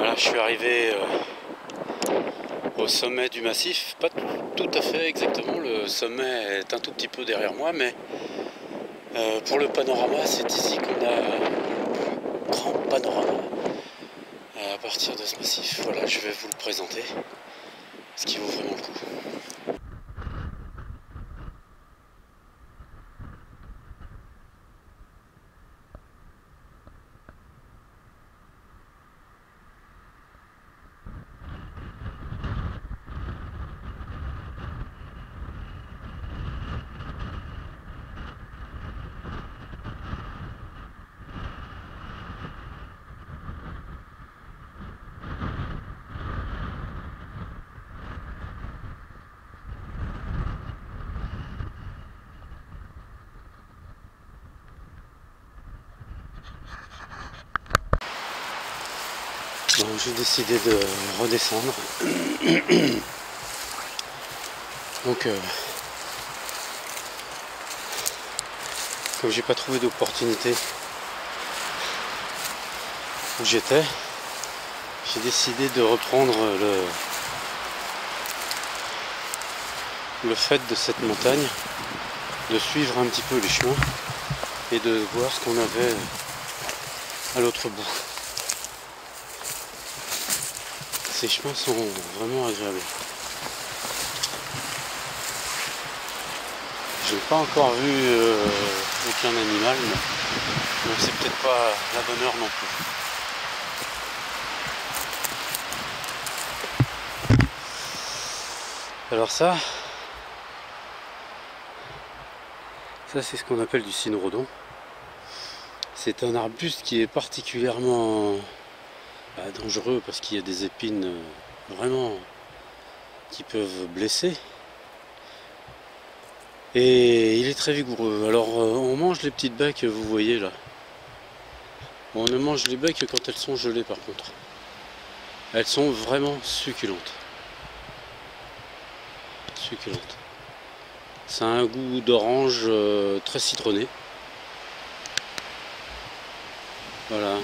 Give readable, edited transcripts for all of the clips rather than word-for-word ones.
Voilà, je suis arrivé au sommet du massif, pas tout à fait exactement, le sommet est un tout petit peu derrière moi, mais pour le panorama, c'est ici qu'on a un grand panorama à partir de ce massif. Voilà, je vais vous le présenter, ce qui vaut vraiment le coup. Donc j'ai décidé de redescendre. Donc comme j'ai pas trouvé d'opportunité où j'étais, j'ai décidé de reprendre le fait de cette montagne, de suivre un petit peu les chemins et de voir ce qu'on avait à l'autre bout. Ces chemins sont vraiment agréables. Je n'ai pas encore vu aucun animal, donc c'est peut-être pas la bonne heure non plus. Alors ça c'est ce qu'on appelle du cynorhodon. C'est un arbuste qui est particulièrement dangereux parce qu'il y a des épines vraiment qui peuvent blesser. Et il est très vigoureux. Alors on mange les petites baies que vous voyez là. On ne mange les baies que quand elles sont gelées par contre. Elles sont vraiment succulentes. Succulentes. Ça a un goût d'orange très citronné. Voilà.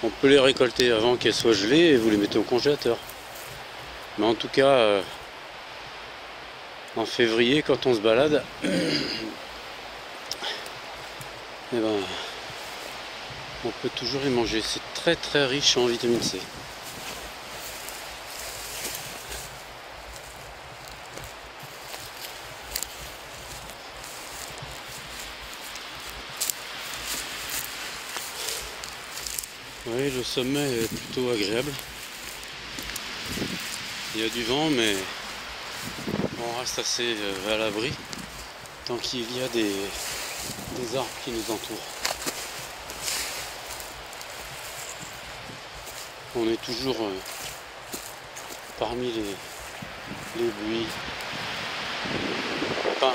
On peut les récolter avant qu'elles soient gelées et vous les mettez au congélateur. Mais en tout cas, en février, quand on se balade, eh ben, on peut toujours y manger. C'est très très riche en vitamine C. Oui, le sommet est plutôt agréable. Il y a du vent, mais on reste assez à l'abri tant qu'il y a des arbres qui nous entourent. On est toujours parmi les buis. Enfin,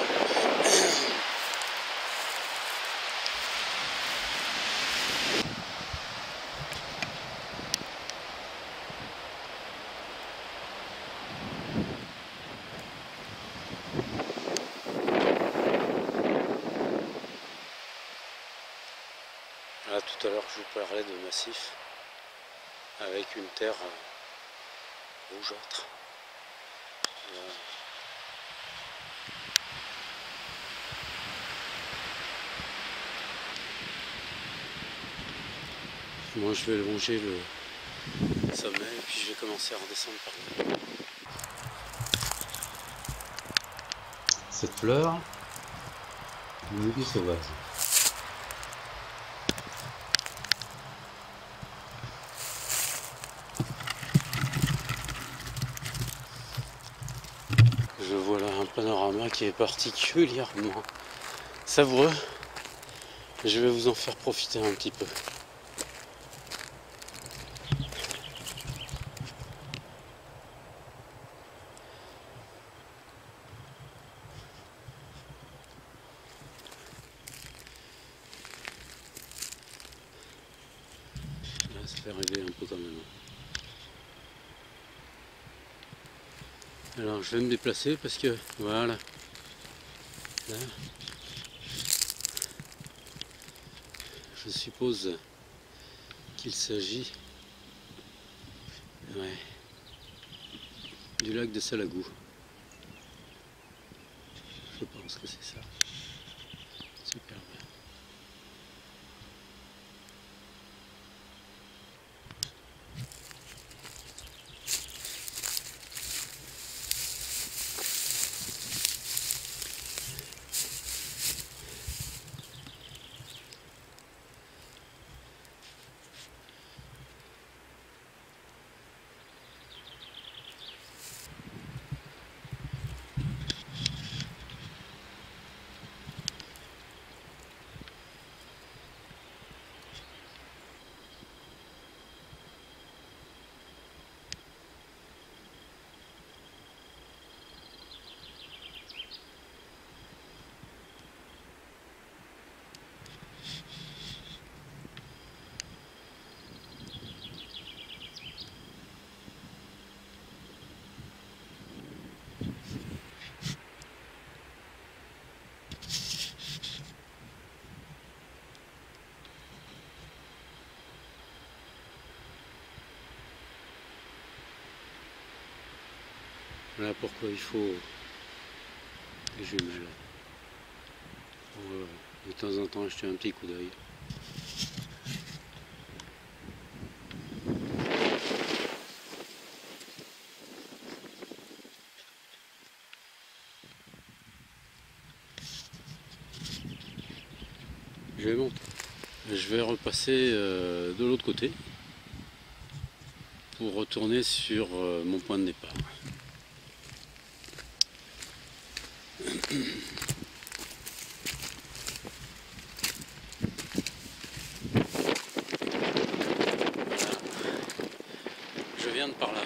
là, tout à l'heure, je vous parlais de massif avec une terre rougeâtre. Moi, je vais longer le sommet et puis je vais commencer à redescendre par là. Cette fleur, du muguet sauvage. Je vois là un panorama qui est particulièrement savoureux. Je vais vous en faire profiter un petit peu. Là, ça fait rêver un peu quand même. Alors je vais me déplacer parce que voilà. Là, je suppose qu'il s'agit Ouais. Du lac de Salagou. Je pense que c'est ça. Superbe. Voilà pourquoi il faut les jumelles. Pour, de temps en temps jeter un petit coup d'œil. Je vais monter. Je vais repasser de l'autre côté pour retourner sur mon point de départ. Je viens de par là.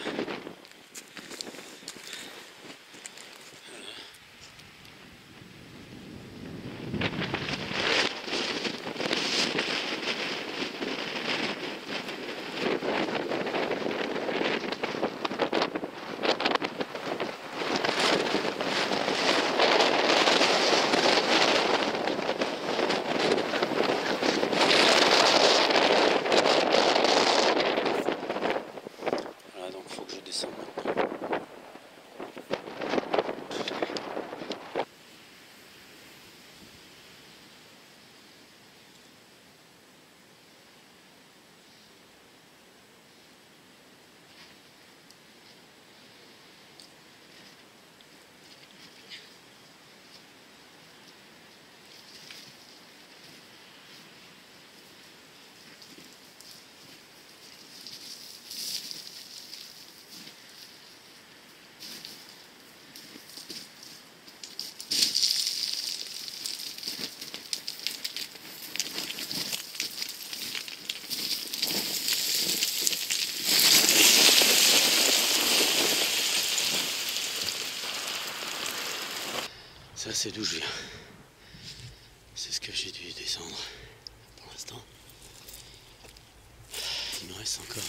Voilà, donc il faut que je descende maintenant. Ça c'est d'où je viens. C'est ce que j'ai dû descendre pour l'instant. Il me reste encore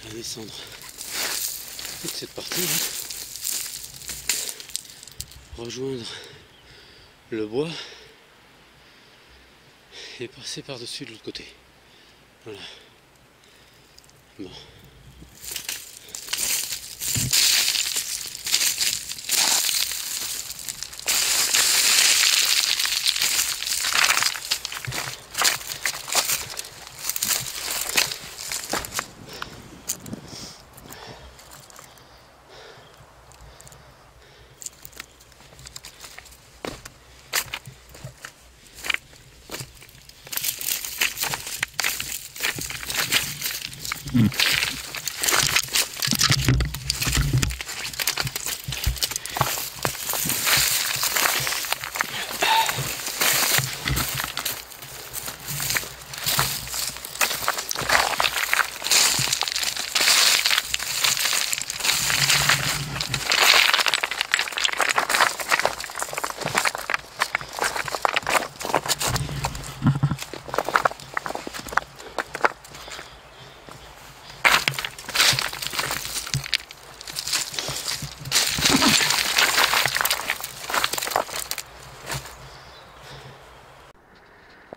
à descendre toute cette partie là. Rejoindre le bois et passer par-dessus de l'autre côté. Voilà. Bon.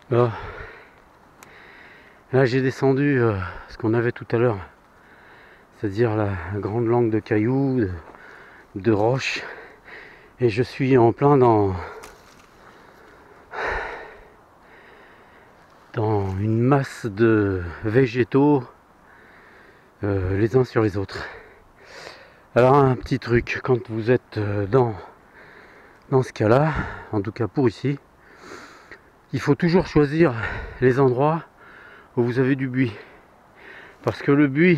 Bon. Là j'ai descendu ce qu'on avait tout à l'heure, c'est-à-dire la grande langue de cailloux, de roches, et je suis en plein dans une masse de végétaux les uns sur les autres. Alors un petit truc, quand vous êtes dans ce cas-là, en tout cas pour ici, il faut toujours choisir les endroits où vous avez du buis. Parce que le buis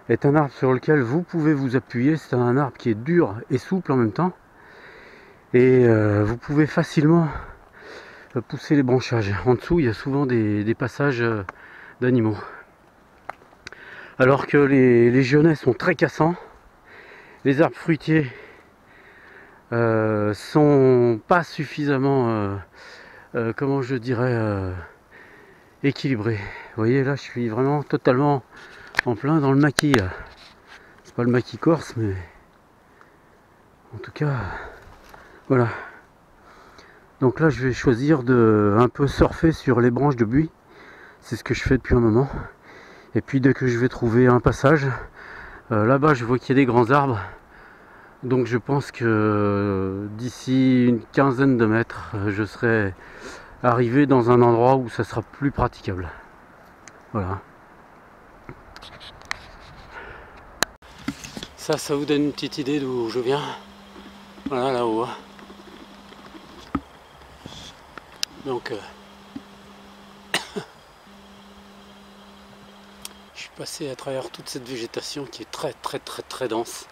est un arbre sur lequel vous pouvez vous appuyer, c'est un arbre qui est dur et souple en même temps. Et vous pouvez facilement pousser les branchages. En dessous, il y a souvent des passages d'animaux. Alors que les genêts sont très cassants, les arbres fruitiers sont pas suffisamment, comment je dirais, équilibrés. Vous voyez, là, je suis vraiment totalement en plein dans le maquis. C'est pas le maquis corse, mais en tout cas, voilà. Donc là, je vais choisir de un peu surfer sur les branches de buis. C'est ce que je fais depuis un moment. Et puis dès que je vais trouver un passage, là-bas, je vois qu'il y a des grands arbres. Donc je pense que d'ici une quinzaine de mètres, je serai arrivé dans un endroit où ça sera plus praticable. Voilà. Ça vous donne une petite idée d'où je viens. Voilà, là-haut. Donc, je suis passé à travers toute cette végétation qui est très dense.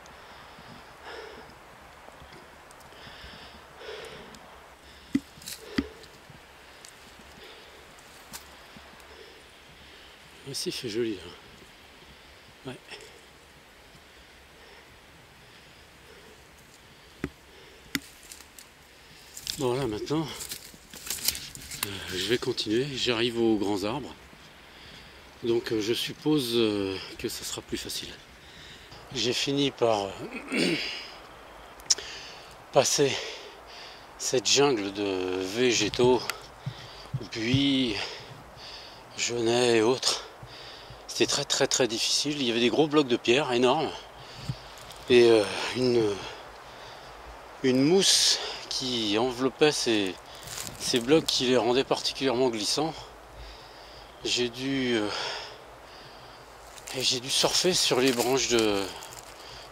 Le massif est joli là. Ouais. Bon là maintenant, je vais continuer, j'arrive aux grands arbres. Donc je suppose que ça sera plus facile. J'ai fini par passer cette jungle de végétaux, buis, genêts et autres. C'était très difficile. Il y avait des gros blocs de pierre énormes et une mousse qui enveloppait ces blocs qui les rendaient particulièrement glissants. J'ai dû surfer sur les branches de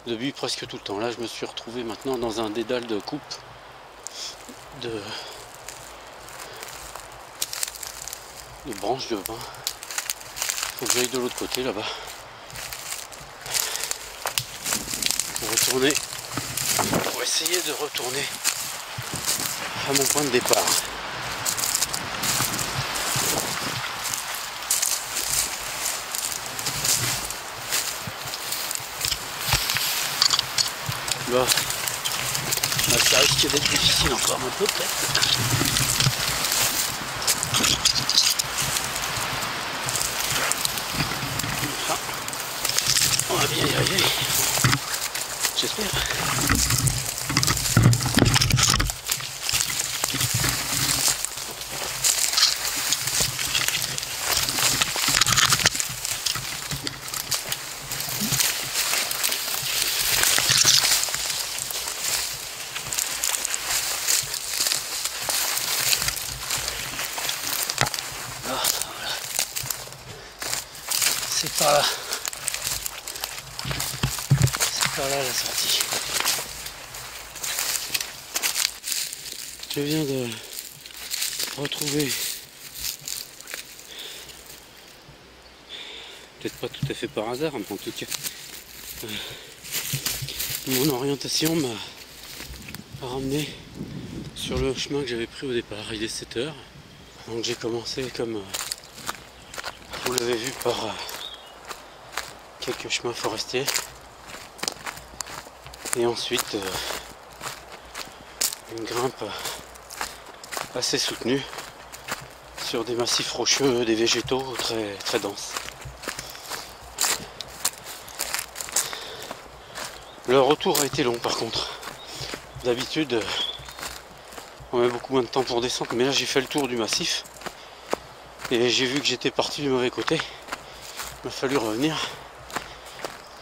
buis presque tout le temps. Là je me suis retrouvé maintenant dans un dédale de coupe de branches de pin. Faut que j'aille de l'autre côté là-bas pour essayer de retourner à mon point de départ. Bon, ça risque d'être difficile encore un peu peut-être. Enfin, on va bien y arriver, j'espère. C'est par là. C'est par là la sortie. Je viens de retrouver, peut-être pas tout à fait par hasard, mais en tout cas, mon orientation m'a ramené sur le chemin que j'avais pris au départ. Il est 7 h. Donc j'ai commencé comme vous l'avez vu par quelques chemins forestiers et ensuite une grimpe assez soutenue sur des massifs rocheux, des végétaux très denses. Le retour a été long par contre. D'habitude on met beaucoup moins de temps pour descendre, mais là j'ai fait le tour du massif Et j'ai vu que j'étais parti du mauvais côté. Il m'a fallu revenir.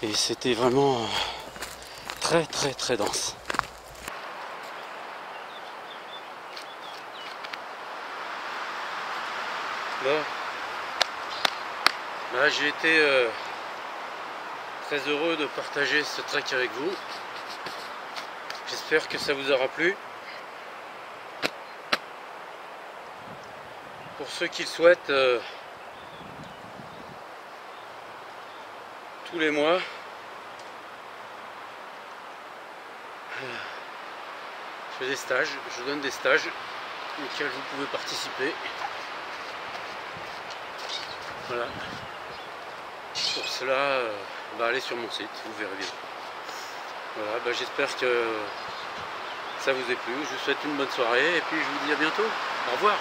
Et c'était vraiment très très très dense. Bon. Là j'ai été très heureux de partager ce trek avec vous. J'espère que ça vous aura plu. Pour ceux qui le souhaitent, tous les mois, je fais des stages, je donne des stages auxquels vous pouvez participer. Voilà. Pour cela, allez sur mon site, vous verrez bien. Voilà, j'espère que ça vous a plu. Je vous souhaite une bonne soirée et puis je vous dis à bientôt. Au revoir.